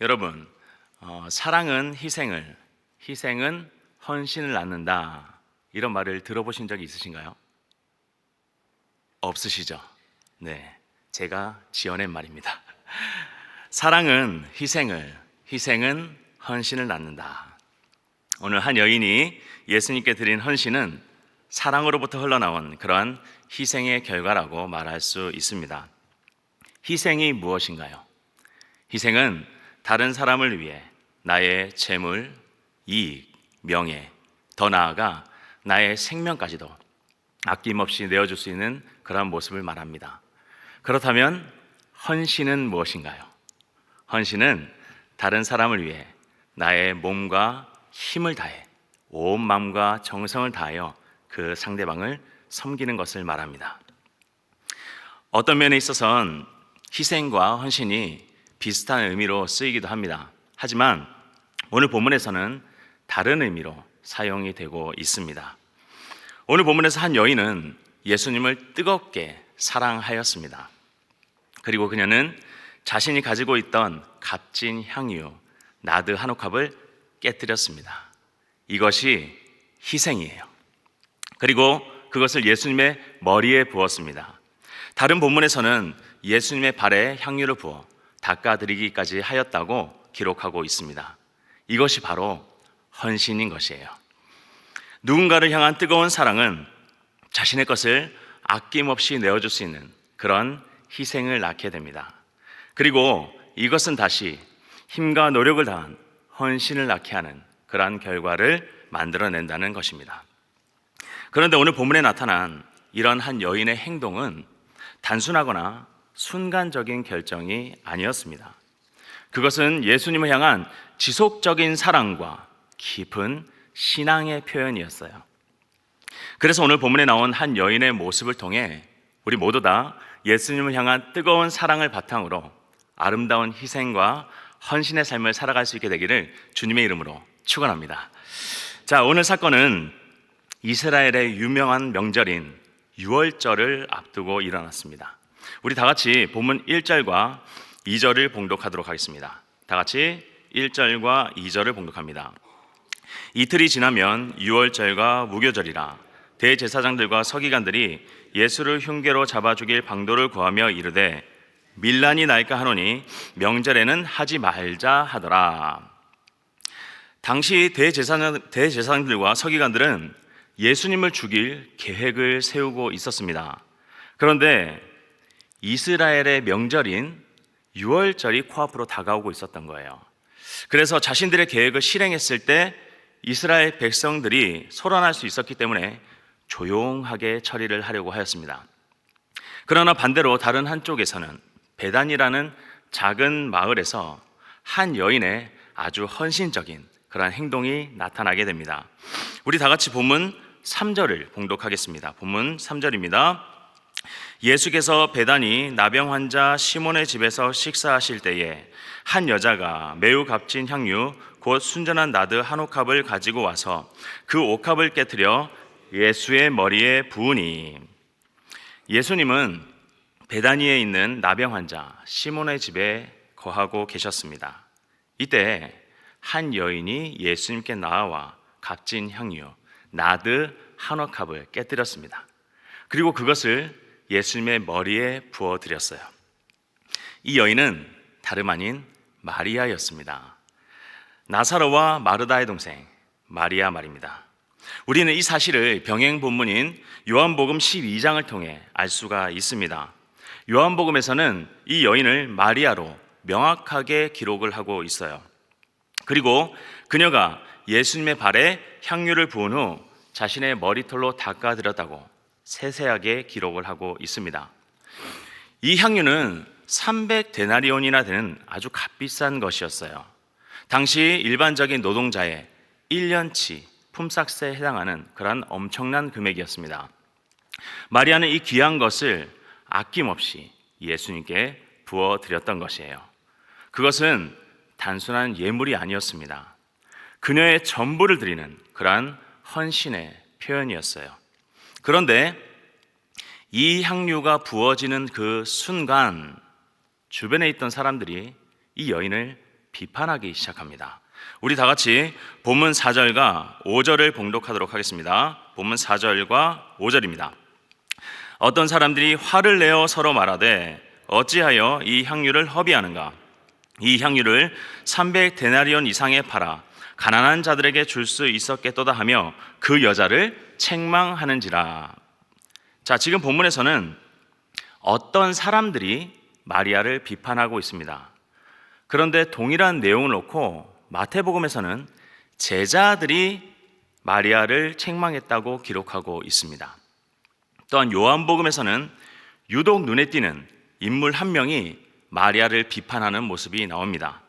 여러분, 사랑은 희생은 헌신을 낳는다, 이런 말을 들어보신 적이 있으신가요? 없으시죠? 네, 제가 지어낸 말입니다. 사랑은 희생은 헌신을 낳는다. 오늘 한 여인이 예수님께 드린 헌신은 사랑으로부터 흘러나온 그러한 희생의 결과라고 말할 수 있습니다. 희생이 무엇인가요? 희생은 다른 사람을 위해 나의 재물, 이익, 명예, 더 나아가 나의 생명까지도 아낌없이 내어줄 수 있는 그러한 모습을 말합니다. 그렇다면 헌신은 무엇인가요? 헌신은 다른 사람을 위해 나의 몸과 힘을 다해 온 마음과 정성을 다하여 그 상대방을 섬기는 것을 말합니다. 어떤 면에 있어서는 희생과 헌신이 비슷한 의미로 쓰이기도 합니다. 하지만 오늘 본문에서는 다른 의미로 사용이 되고 있습니다. 오늘 본문에서 한 여인은 예수님을 뜨겁게 사랑하였습니다. 그리고 그녀는 자신이 가지고 있던 값진 향유 나드 한 옥합을 깨뜨렸습니다. 이것이 희생이에요. 그리고 그것을 예수님의 머리에 부었습니다. 다른 본문에서는 예수님의 발에 향유를 부어 닦아드리기까지 하였다고 기록하고 있습니다. 이것이 바로 헌신인 것이에요. 누군가를 향한 뜨거운 사랑은 자신의 것을 아낌없이 내어줄 수 있는 그런 희생을 낳게 됩니다. 그리고 이것은 다시 힘과 노력을 다한 헌신을 낳게 하는 그러한 결과를 만들어낸다는 것입니다. 그런데 오늘 본문에 나타난 이런 한 여인의 행동은 단순하거나 순간적인 결정이 아니었습니다. 그것은 예수님을 향한 지속적인 사랑과 깊은 신앙의 표현이었어요. 그래서 오늘 본문에 나온 한 여인의 모습을 통해 우리 모두 다 예수님을 향한 뜨거운 사랑을 바탕으로 아름다운 희생과 헌신의 삶을 살아갈 수 있게 되기를 주님의 이름으로 축원합니다. 자, 오늘 사건은 이스라엘의 유명한 명절인 유월절을 앞두고 일어났습니다. 우리 다 같이 본문 1절과 2절을 봉독하도록 하겠습니다. 다 같이 1절과 2절을 봉독합니다. 이틀이 지나면 유월절과 무교절이라 대제사장들과 서기관들이 예수를 흉계로 잡아 죽일 방도를 구하며 이르되 밀란이 날까 하노니 명절에는 하지 말자 하더라. 당시 대제사장들과 서기관들은 예수님을 죽일 계획을 세우고 있었습니다. 그런데 이스라엘의 명절인 유월절이 코앞으로 다가오고 있었던 거예요. 그래서 자신들의 계획을 실행했을 때 이스라엘 백성들이 소란할 수 있었기 때문에 조용하게 처리를 하려고 하였습니다. 그러나 반대로 다른 한쪽에서는 베단이라는 작은 마을에서 한 여인의 아주 헌신적인 그러한 행동이 나타나게 됩니다. 우리 다 같이 본문 3절을 봉독하겠습니다. 본문 3절입니다. 예수께서 베다니 나병 환자 시몬의 집에서 식사하실 때에 한 여자가 매우 값진 향유 곧 순전한 나드 한 옥합을 가지고 와서 그 옥합을 깨트려 예수의 머리에 부으니. 예수님은 베다니에 있는 나병 환자 시몬의 집에 거하고 계셨습니다. 이때 한 여인이 예수님께 나와 값진 향유 나드 한 옥합을 깨뜨렸습니다. 그리고 그것을 예수님의 머리에 부어드렸어요. 이 여인은 다름 아닌 마리아였습니다. 나사로와 마르다의 동생 마리아 말입니다. 우리는 이 사실을 병행 본문인 요한복음 12장을 통해 알 수가 있습니다. 요한복음에서는 이 여인을 마리아로 명확하게 기록을 하고 있어요. 그리고 그녀가 예수님의 발에 향유를 부은 후 자신의 머리털로 닦아드렸다고 세세하게 기록을 하고 있습니다. 이 향유는 300데나리온이나 되는 아주 값비싼 것이었어요. 당시 일반적인 노동자의 1년치 품삯에 해당하는 그런 엄청난 금액이었습니다. 마리아는 이 귀한 것을 아낌없이 예수님께 부어드렸던 것이에요. 그것은 단순한 예물이 아니었습니다. 그녀의 전부를 드리는 그러한 헌신의 표현이었어요. 그런데 이 향유가 부어지는 그 순간 주변에 있던 사람들이 이 여인을 비판하기 시작합니다. 우리 다 같이 본문 4절과 5절을 봉독하도록 하겠습니다. 본문 4절과 5절입니다. 어떤 사람들이 화를 내어 서로 말하되 어찌하여 이 향유를 허비하는가? 이 향유를 300데나리온 이상에 팔아 가난한 자들에게 줄 수 있었겠도다 하며 그 여자를 책망하는지라. 자, 지금 본문에서는 어떤 사람들이 마리아를 비판하고 있습니다. 그런데 동일한 내용을 놓고 마태복음에서는 제자들이 마리아를 책망했다고 기록하고 있습니다. 또한 요한복음에서는 유독 눈에 띄는 인물 한 명이 마리아를 비판하는 모습이 나옵니다.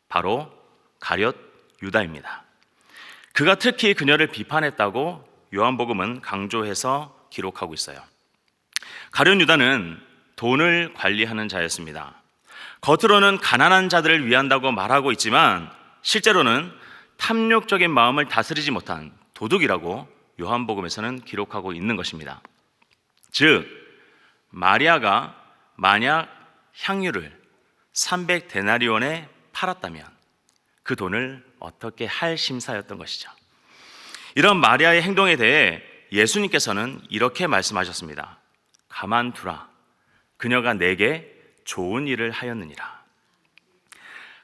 바로 가룟 유다입니다. 그가 특히 그녀를 비판했다고 요한복음은 강조해서 기록하고 있어요. 가룟 유다는 돈을 관리하는 자였습니다. 겉으로는 가난한 자들을 위한다고 말하고 있지만 실제로는 탐욕적인 마음을 다스리지 못한 도둑이라고 요한복음에서는 기록하고 있는 것입니다. 즉 마리아가 만약 향유를 300데나리온에 팔았다면 그 돈을 어떻게 할 심사였던 것이죠. 이런 마리아의 행동에 대해 예수님께서는 이렇게 말씀하셨습니다. 가만두라. 그녀가 내게 좋은 일을 하였느니라.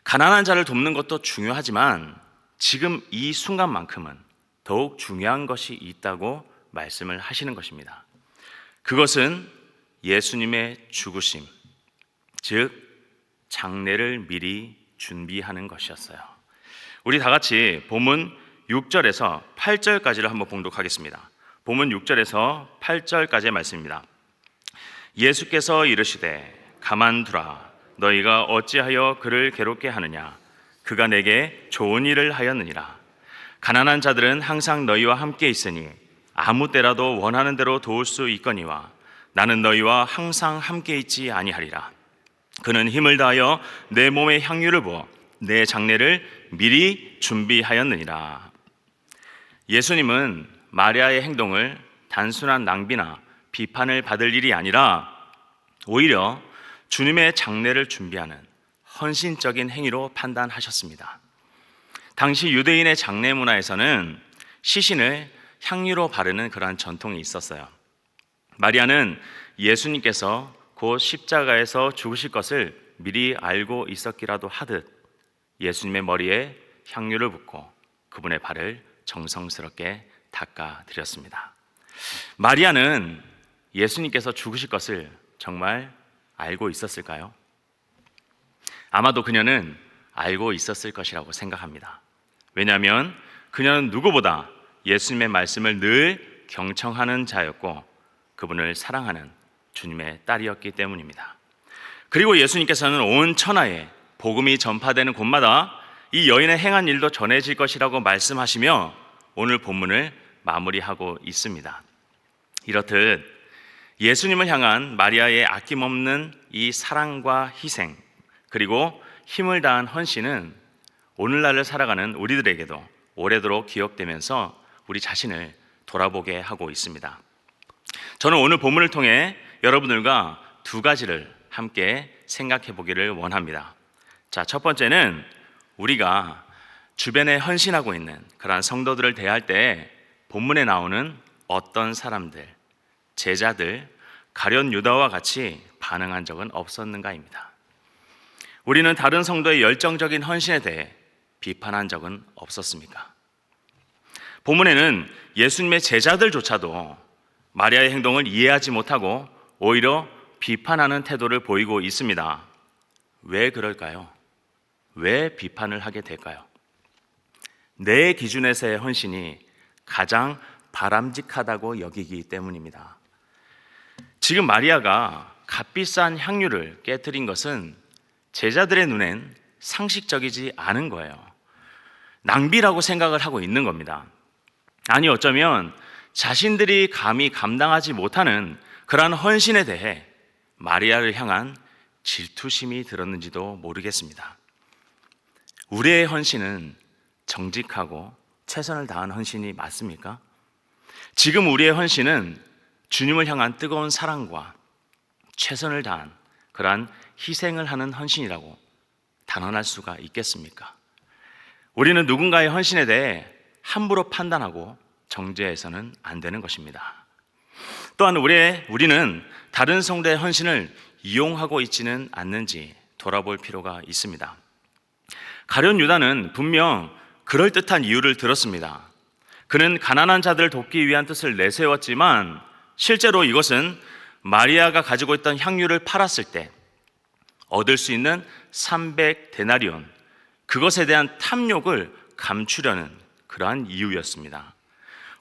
가난한 자를 돕는 것도 중요하지만 지금 이 순간만큼은 더욱 중요한 것이 있다고 말씀을 하시는 것입니다. 그것은 예수님의 죽으심, 즉 장례를 미리 준비하는 것이었어요. 우리 다 같이 본문 6절에서 8절까지를 한번 봉독하겠습니다. 본문 6절에서 8절까지의 말씀입니다. 예수께서 이르시되 가만두라. 너희가 어찌하여 그를 괴롭게 하느냐? 그가 내게 좋은 일을 하였느니라. 가난한 자들은 항상 너희와 함께 있으니 아무 때라도 원하는 대로 도울 수 있거니와 나는 너희와 항상 함께 있지 아니하리라. 그는 힘을 다하여 내 몸에 향유를 부어 내 장례를 미리 준비하였느니라. 예수님은 마리아의 행동을 단순한 낭비나 비판을 받을 일이 아니라 오히려 주님의 장례를 준비하는 헌신적인 행위로 판단하셨습니다. 당시 유대인의 장례 문화에서는 시신을 향유로 바르는 그러한 전통이 있었어요. 마리아는 예수님께서 곧 십자가에서 죽으실 것을 미리 알고 있었기라도 하듯 예수님의 머리에 향유를 붓고 그분의 발을 정성스럽게 닦아드렸습니다. 마리아는 예수님께서 죽으실 것을 정말 알고 있었을까요? 아마도 그녀는 알고 있었을 것이라고 생각합니다. 왜냐하면 그녀는 누구보다 예수님의 말씀을 늘 경청하는 자였고 그분을 사랑하는 주님의 딸이었기 때문입니다. 그리고 예수님께서는 온 천하에 복음이 전파되는 곳마다 이 여인의 행한 일도 전해질 것이라고 말씀하시며 오늘 본문을 마무리하고 있습니다. 이렇듯 예수님을 향한 마리아의 아낌없는 이 사랑과 희생 그리고 힘을 다한 헌신은 오늘날을 살아가는 우리들에게도 오래도록 기억되면서 우리 자신을 돌아보게 하고 있습니다. 저는 오늘 본문을 통해 여러분들과 두 가지를 함께 생각해 보기를 원합니다. 자, 첫 번째는 우리가 주변에 헌신하고 있는 그러한 성도들을 대할 때 본문에 나오는 어떤 사람들, 제자들, 가룟 유다와 같이 반응한 적은 없었는가입니다. 우리는 다른 성도의 열정적인 헌신에 대해 비판한 적은 없었습니까? 본문에는 예수님의 제자들조차도 마리아의 행동을 이해하지 못하고 오히려 비판하는 태도를 보이고 있습니다. 왜 그럴까요? 왜 비판을 하게 될까요? 내 기준에서의 헌신이 가장 바람직하다고 여기기 때문입니다. 지금 마리아가 값비싼 향유를 깨뜨린 것은 제자들의 눈엔 상식적이지 않은 거예요. 낭비라고 생각을 하고 있는 겁니다. 아니 어쩌면 자신들이 감히 감당하지 못하는 그러한 헌신에 대해 마리아를 향한 질투심이 들었는지도 모르겠습니다. 우리의 헌신은 정직하고 최선을 다한 헌신이 맞습니까? 지금 우리의 헌신은 주님을 향한 뜨거운 사랑과 최선을 다한 그러한 희생을 하는 헌신이라고 단언할 수가 있겠습니까? 우리는 누군가의 헌신에 대해 함부로 판단하고 정죄해서는 안 되는 것입니다. 또한 우리는 다른 성도의 헌신을 이용하고 있지는 않는지 돌아볼 필요가 있습니다. 가룟 유다는 분명 그럴듯한 이유를 들었습니다. 그는 가난한 자들을 돕기 위한 뜻을 내세웠지만 실제로 이것은 마리아가 가지고 있던 향유를 팔았을 때 얻을 수 있는 300데나리온, 그것에 대한 탐욕을 감추려는 그러한 이유였습니다.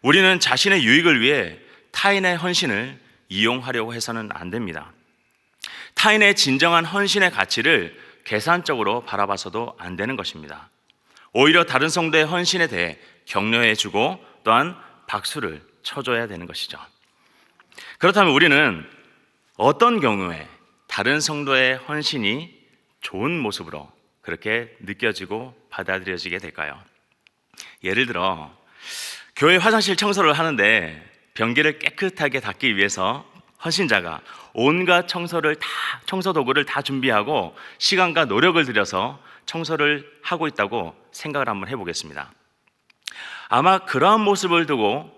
우리는 자신의 유익을 위해 타인의 헌신을 이용하려고 해서는 안 됩니다. 타인의 진정한 헌신의 가치를 계산적으로 바라봐서도 안 되는 것입니다. 오히려 다른 성도의 헌신에 대해 격려해주고 또한 박수를 쳐줘야 되는 것이죠. 그렇다면 우리는 어떤 경우에 다른 성도의 헌신이 좋은 모습으로 그렇게 느껴지고 받아들여지게 될까요? 예를 들어 교회 화장실 청소를 하는데 변기를 깨끗하게 닦기 위해서 헌신자가 온갖 청소 도구를 다 준비하고 시간과 노력을 들여서 청소를 하고 있다고 생각을 한번 해보겠습니다. 아마 그러한 모습을 두고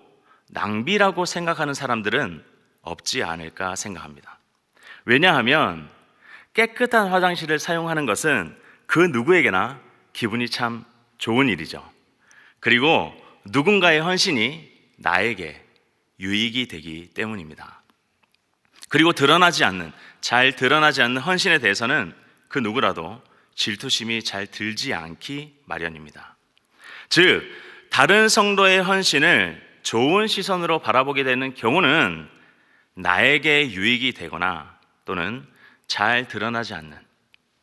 낭비라고 생각하는 사람들은 없지 않을까 생각합니다. 왜냐하면 깨끗한 화장실을 사용하는 것은 그 누구에게나 기분이 참 좋은 일이죠. 그리고 누군가의 헌신이 나에게 유익이 되기 때문입니다. 그리고 잘 드러나지 않는 헌신에 대해서는 그 누구라도 질투심이 잘 들지 않기 마련입니다. 즉, 다른 성도의 헌신을 좋은 시선으로 바라보게 되는 경우는 나에게 유익이 되거나 또는 잘 드러나지 않는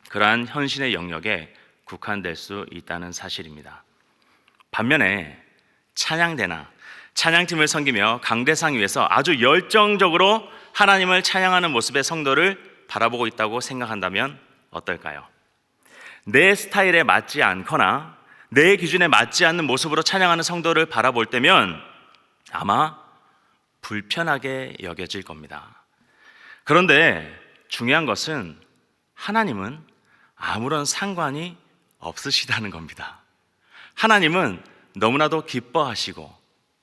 그러한 헌신의 영역에 국한될 수 있다는 사실입니다. 반면에 찬양대나 찬양팀을 섬기며 강대상 위에서 아주 열정적으로 하나님을 찬양하는 모습의 성도를 바라보고 있다고 생각한다면 어떨까요? 내 스타일에 맞지 않거나 내 기준에 맞지 않는 모습으로 찬양하는 성도를 바라볼 때면 아마 불편하게 여겨질 겁니다. 그런데 중요한 것은 하나님은 아무런 상관이 없으시다는 겁니다. 하나님은 너무나도 기뻐하시고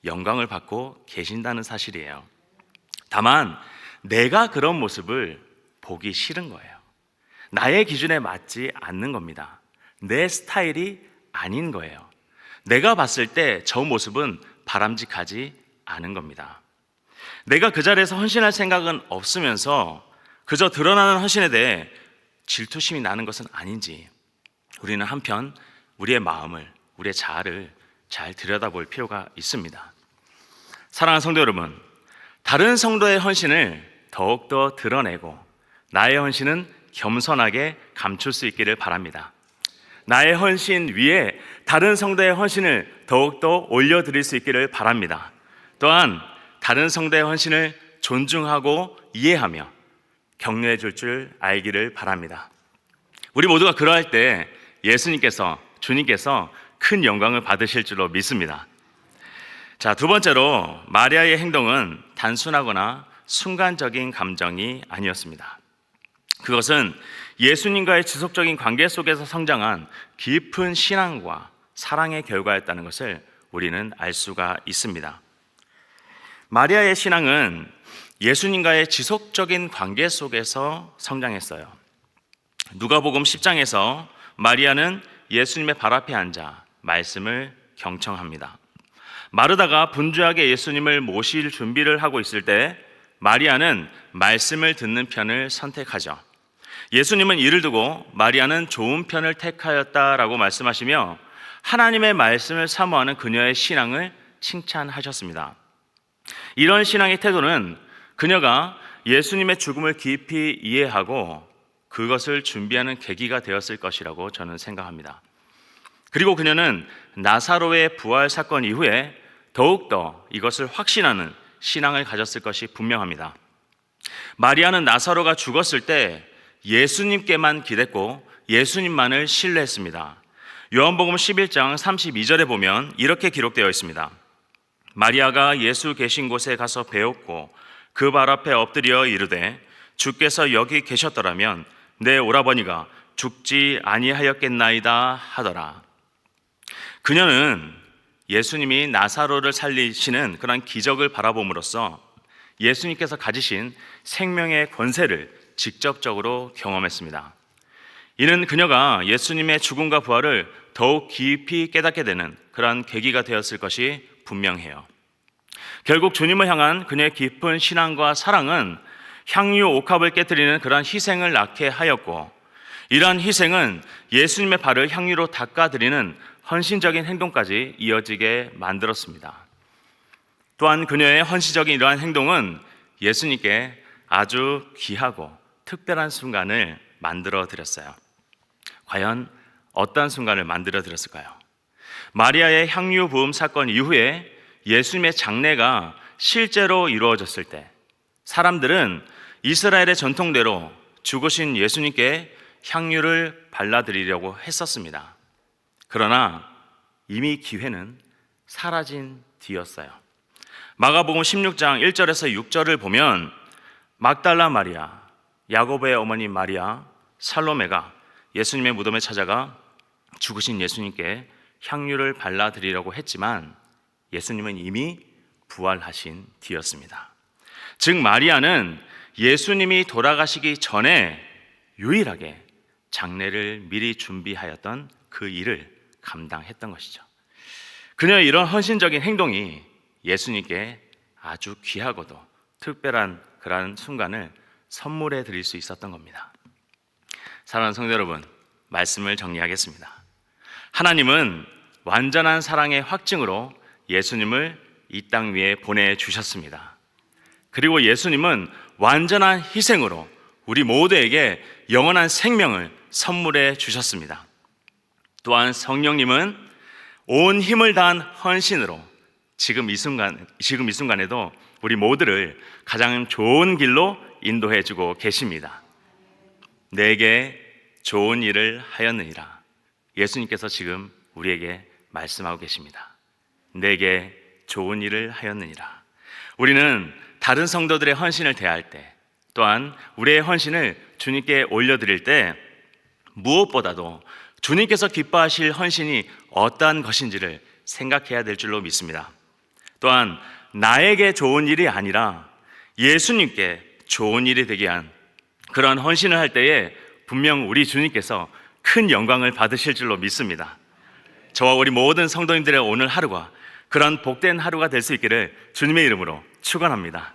영광을 받고 계신다는 사실이에요. 다만 내가 그런 모습을 보기 싫은 거예요. 나의 기준에 맞지 않는 겁니다. 내 스타일이 아닌 거예요. 내가 봤을 때 저 모습은 바람직하지 않은 겁니다. 내가 그 자리에서 헌신할 생각은 없으면서 그저 드러나는 헌신에 대해 질투심이 나는 것은 아닌지 우리는 한편 우리의 마음을, 우리의 자아를 잘 들여다볼 필요가 있습니다. 사랑하는 성도 여러분, 다른 성도의 헌신을 더욱더 드러내고 나의 헌신은 겸손하게 감출 수 있기를 바랍니다. 나의 헌신 위에 다른 성도의 헌신을 더욱더 올려드릴 수 있기를 바랍니다. 또한 다른 성도의 헌신을 존중하고 이해하며 격려해 줄 줄 알기를 바랍니다. 우리 모두가 그러할 때 주님께서 큰 영광을 받으실 줄로 믿습니다. 자, 두 번째로 마리아의 행동은 단순하거나 순간적인 감정이 아니었습니다. 그것은 예수님과의 지속적인 관계 속에서 성장한 깊은 신앙과 사랑의 결과였다는 것을 우리는 알 수가 있습니다. 마리아의 신앙은 예수님과의 지속적인 관계 속에서 성장했어요. 누가복음 10장에서 마리아는 예수님의 발 앞에 앉아 말씀을 경청합니다. 마르다가 분주하게 예수님을 모실 준비를 하고 있을 때 마리아는 말씀을 듣는 편을 선택하죠. 예수님은 이를 두고 마리아는 좋은 편을 택하였다라고 말씀하시며 하나님의 말씀을 사모하는 그녀의 신앙을 칭찬하셨습니다. 이런 신앙의 태도는 그녀가 예수님의 죽음을 깊이 이해하고 그것을 준비하는 계기가 되었을 것이라고 저는 생각합니다. 그리고 그녀는 나사로의 부활 사건 이후에 더욱더 이것을 확신하는 신앙을 가졌을 것이 분명합니다. 마리아는 나사로가 죽었을 때 예수님께만 기댔고 예수님만을 신뢰했습니다. 요한복음 11장 32절에 보면 이렇게 기록되어 있습니다. 마리아가 예수 계신 곳에 가서 배웠고 그 발 앞에 엎드려 이르되 주께서 여기 계셨더라면 내 오라버니가 죽지 아니하였겠나이다 하더라. 그녀는 예수님이 나사로를 살리시는 그런 기적을 바라봄으로써 예수님께서 가지신 생명의 권세를 직접적으로 경험했습니다. 이는 그녀가 예수님의 죽음과 부활을 더욱 깊이 깨닫게 되는 그러한 계기가 되었을 것이 분명해요. 결국 주님을 향한 그녀의 깊은 신앙과 사랑은 향유 옥합을 깨뜨리는 그러한 희생을 낳게 하였고, 이러한 희생은 예수님의 발을 향유로 닦아드리는 헌신적인 행동까지 이어지게 만들었습니다. 또한 그녀의 헌신적인 이러한 행동은 예수님께 아주 귀하고 특별한 순간을 만들어 드렸어요. 과연 어떤 순간을 만들어 드렸을까요? 마리아의 향유 부음 사건 이후에 예수님의 장례가 실제로 이루어졌을 때 사람들은 이스라엘의 전통대로 죽으신 예수님께 향유를 발라드리려고 했었습니다. 그러나 이미 기회는 사라진 뒤였어요. 마가복음 16장 1절에서 6절을 보면 막달라 마리아, 야고보의 어머니 마리아, 살로메가 예수님의 무덤에 찾아가 죽으신 예수님께 향유를 발라드리려고 했지만 예수님은 이미 부활하신 뒤였습니다. 즉 마리아는 예수님이 돌아가시기 전에 유일하게 장례를 미리 준비하였던 그 일을 감당했던 것이죠. 그녀의 이런 헌신적인 행동이 예수님께 아주 귀하고도 특별한 그러한 순간을 선물해 드릴 수 있었던 겁니다. 사랑하는 성도 여러분, 말씀을 정리하겠습니다. 하나님은 완전한 사랑의 확증으로 예수님을 이 땅 위에 보내주셨습니다. 그리고 예수님은 완전한 희생으로 우리 모두에게 영원한 생명을 선물해 주셨습니다. 또한 성령님은 온 힘을 다한 헌신으로 지금 이 순간에도 우리 모두를 가장 좋은 길로 인도해 주고 계십니다. 내게 좋은 일을 하였느니라. 예수님께서 지금 우리에게 말씀하고 계십니다. 내게 좋은 일을 하였느니라. 우리는 다른 성도들의 헌신을 대할 때, 또한 우리의 헌신을 주님께 올려드릴 때 무엇보다도 주님께서 기뻐하실 헌신이 어떠한 것인지를 생각해야 될 줄로 믿습니다. 또한 나에게 좋은 일이 아니라 예수님께 좋은 일이 되게 한 그러한 헌신을 할 때에 분명 우리 주님께서 큰 영광을 받으실 줄로 믿습니다. 저와 우리 모든 성도님들의 오늘 하루가 그런 복된 하루가 될 수 있기를 주님의 이름으로 축원합니다.